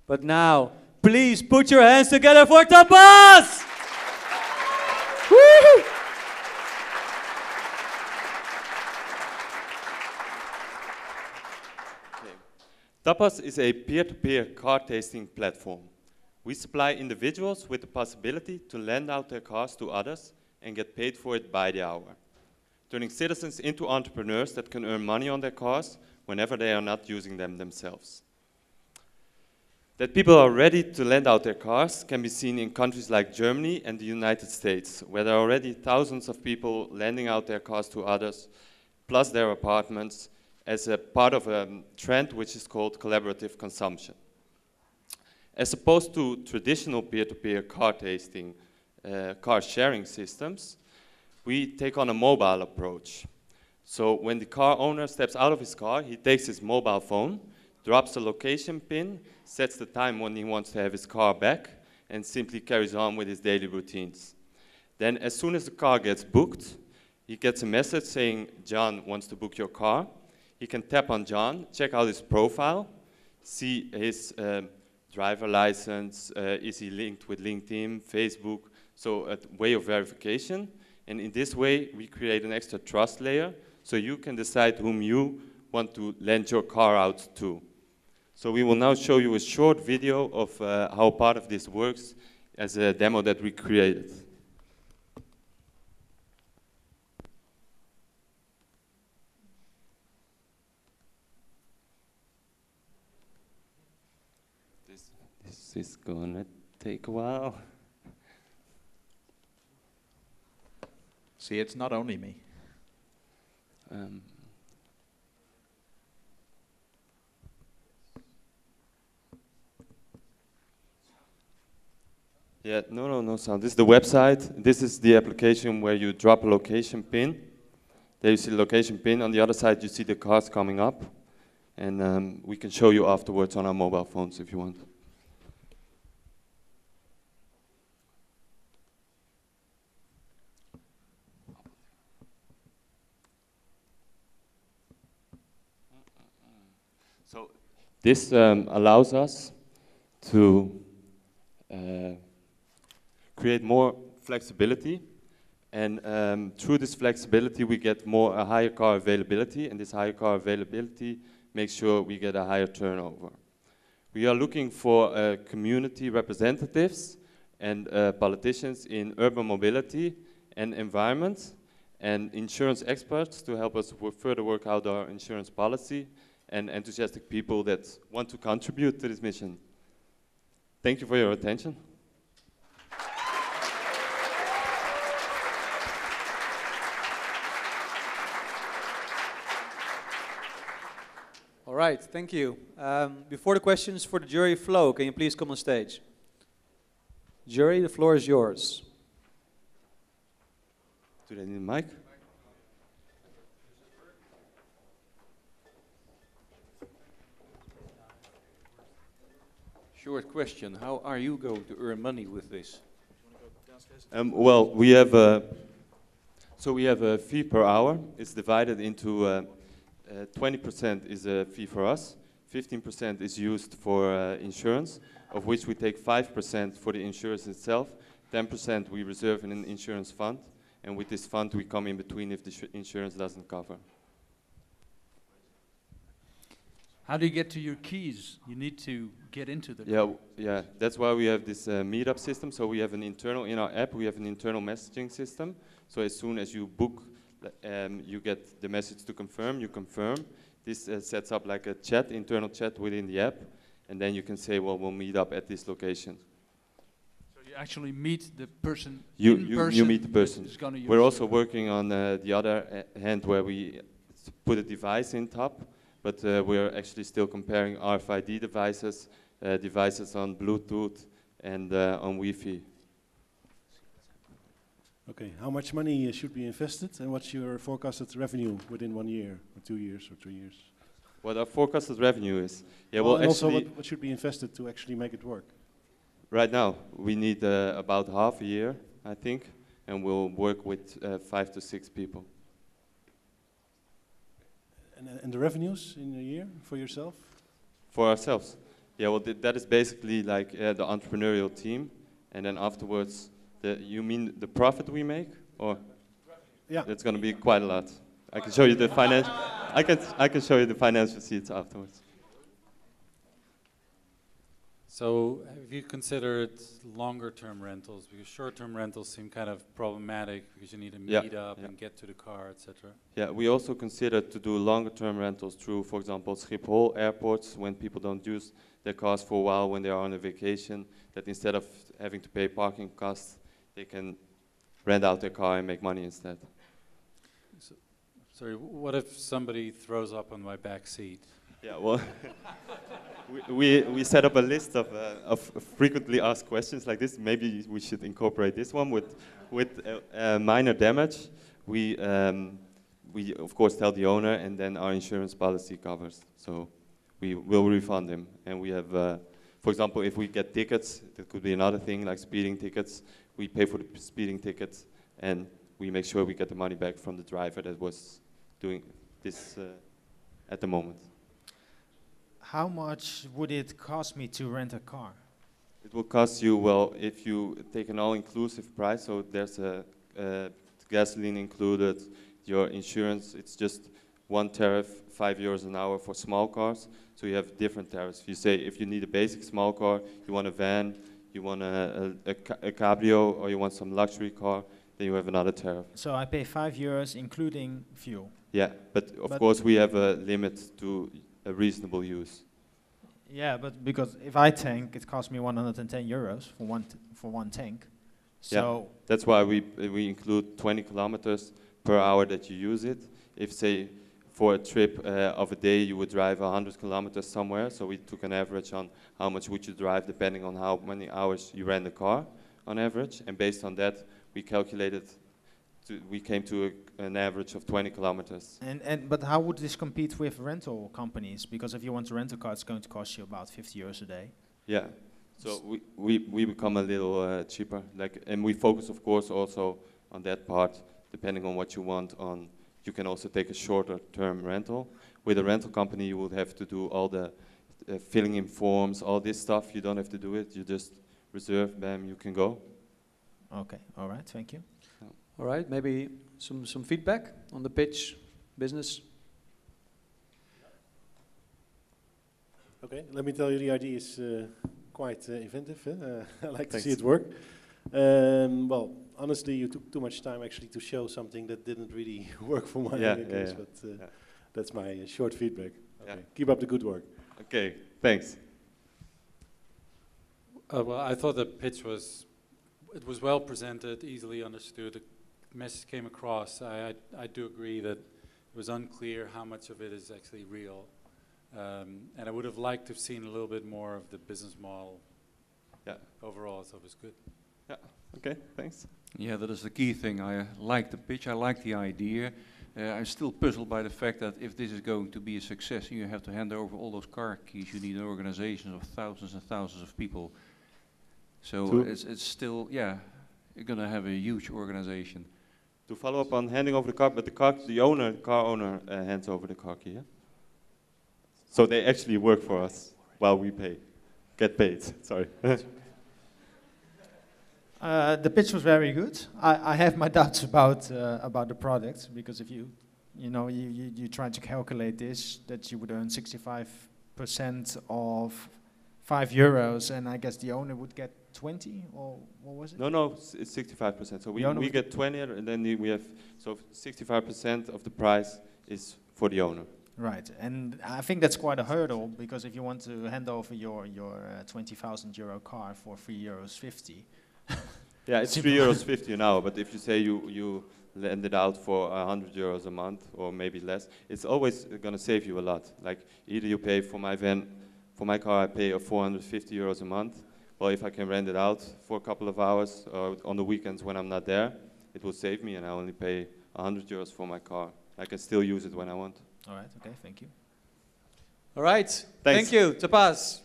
But now, please put your hands together for Tapazz! Woo! Tapazz is a peer-to-peer car tasting platform. We supply individuals with the possibility to lend out their cars to others and get paid for it by the hour, turning citizens into entrepreneurs that can earn money on their cars whenever they are not using them themselves. That people are ready to lend out their cars can be seen in countries like Germany and the United States, where there are already thousands of people lending out their cars to others, plus their apartments, as a part of a trend which is called collaborative consumption. As opposed to traditional peer-to-peer car tasting, car sharing systems, we take on a mobile approach. So when the car owner steps out of his car, he takes his mobile phone, drops the location pin, sets the time when he wants to have his car back, and simply carries on with his daily routines. Then as soon as the car gets booked, he gets a message saying, "John wants to book your car." He can tap on John, check out his profile, see his driver license, is he linked with LinkedIn, Facebook, so a way of verification. And in this way, we create an extra trust layer, so you can decide whom you want to lend your car out to. So we will now show you a short video of how part of this works as a demo that we created. This is gonna take a while. See, it's not only me. Yeah, no sound. This is the website. This is the application where you drop a location pin. There you see the location pin. On the other side, you see the cars coming up. And we can show you afterwards on our mobile phones if you want. So this allows us to create more flexibility, and through this flexibility we get a higher car availability, and this higher car availability makes sure we get a higher turnover. We are looking for community representatives and politicians in urban mobility and environment, and insurance experts to help us further work out our insurance policy, and enthusiastic people that want to contribute to this mission. Thank you for your attention. All right, thank you. Before the questions for the jury flow, can you please come on stage? Jury, the floor is yours. Do they need a mic? Short question, how are you going to earn money with this? Well, we have a fee per hour. It's divided into 20% is a fee for us, 15% is used for insurance, of which we take 5% for the insurance itself, 10% we reserve in an insurance fund, and with this fund we come in between if the insurance doesn't cover. How do you get to your keys? You need to get into the Yeah, that's why we have this meetup system. So we have an internal, in our app, we have an internal messaging system. So as soon as you book, you get the message to confirm, you confirm. This sets up like a chat, internal chat within the app. And then you can say, well, we'll meet up at this location. So you actually meet the person You meet the person. We're also working on the other hand where we put a device in top. But we're actually still comparing RFID devices, devices on Bluetooth and on Wi-Fi. Okay, how much money should be invested, and what's your forecasted revenue within 1 year, or 2 years, or 3 years? What our forecasted revenue is? Yeah, well well also actually, what should be invested to actually make it work? Right now, we need about half a year, I think, and we'll work with 5 to 6 people. And the revenues in a year for yourself? For ourselves. Yeah, well, that is basically like the entrepreneurial team, and then afterwards, you mean the profit we make, or? Yeah. That's going to be quite a lot. I can show you the financial. I can show you the financial sheets afterwards. So have you considered longer-term rentals? Because short-term rentals seem kind of problematic because you need to meet up and get to the car, etc. Yeah, we also considered to do longer-term rentals through, for example, Schiphol airports, when people don't use their cars for a while when they are on a vacation, that instead of having to pay parking costs, they can rent out their car and make money instead. So, sorry, what if somebody throws up on my back seat? Yeah, well, we set up a list of frequently asked questions like this. Maybe we should incorporate this one with minor damage. We of course tell the owner, and then our insurance policy covers. So we will refund him. And we have, for example, if we get tickets, that could be another thing like speeding tickets. We pay for the speeding tickets, and we make sure we get the money back from the driver that was doing this at the moment. How much would it cost me to rent a car? It will cost you, well, if you take an all-inclusive price, so there's gasoline included, your insurance, it's just one tariff, €5 an hour for small cars. So you have different tariffs. You say if you need a basic small car, you want a van, you want a cabrio, or you want some luxury car, then you have another tariff. So I pay €5 including fuel? Yeah, but of course we have a limit to a reasonable use. Yeah, but because if I tank, it costs me €110 for one tank. So yeah, that's why we include 20 kilometers per hour that you use it. If say for a trip of a day you would drive 100 kilometers somewhere, so we took an average on how much would you drive depending on how many hours you ran the car on average, and based on that we calculated. We came to an average of 20 kilometers. But how would this compete with rental companies? Because if you want to rent a car, it's going to cost you about €50 a day. Yeah, so we become a little cheaper. And we focus, of course, also on that part. Depending on what you want, you can also take a shorter term rental. With a rental company, you would have to do all the filling in forms, all this stuff. You don't have to do it. You just reserve, bam, you can go. Okay, all right, thank you. All right, maybe some feedback on the pitch business. Okay, let me tell you, the idea is quite inventive. I like to see Thanks. it work. Well, honestly, you took too much time actually to show something that didn't really work for my case, but that's my short feedback. Okay. Yeah. Keep up the good work. Okay, thanks. Well, I thought the pitch was well presented, easily understood. The message came across. I do agree that it was unclear how much of it is actually real. And I would have liked to have seen a little bit more of the business model. Yeah. Overall, so it was good. Yeah. Okay. Thanks. Yeah, that is the key thing. I like the pitch. I like the idea. I'm still puzzled by the fact that if this is going to be a success, you have to hand over all those car keys. You need an organization of thousands and thousands of people. So it's still, yeah, you're going to have a huge organization. To follow up on handing over the car, but the car owner hands over the car key. Yeah? So they actually work for us while we get paid. Sorry. The pitch was very good. I have my doubts about the product, because if you try to calculate this, that you would earn 65% of €5, and I guess the owner would get 20, or what was it? No, it's 65%. So we get 20, and then we have, so 65% of the price is for the owner. Right, and I think that's quite a hurdle, because if you want to hand over your €20,000 car for €3.50. Yeah, it's €3.50 an hour, but if you say you lend it out for €100 a month, or maybe less, it's always going to save you a lot. Like, either you pay for my van, for my car I pay €450 a month. Well, if I can rent it out for a couple of hours, or on the weekends when I'm not there, it will save me, and I only pay €100 for my car. I can still use it when I want. All right, okay, thank you. All right, thank you, Tapazz.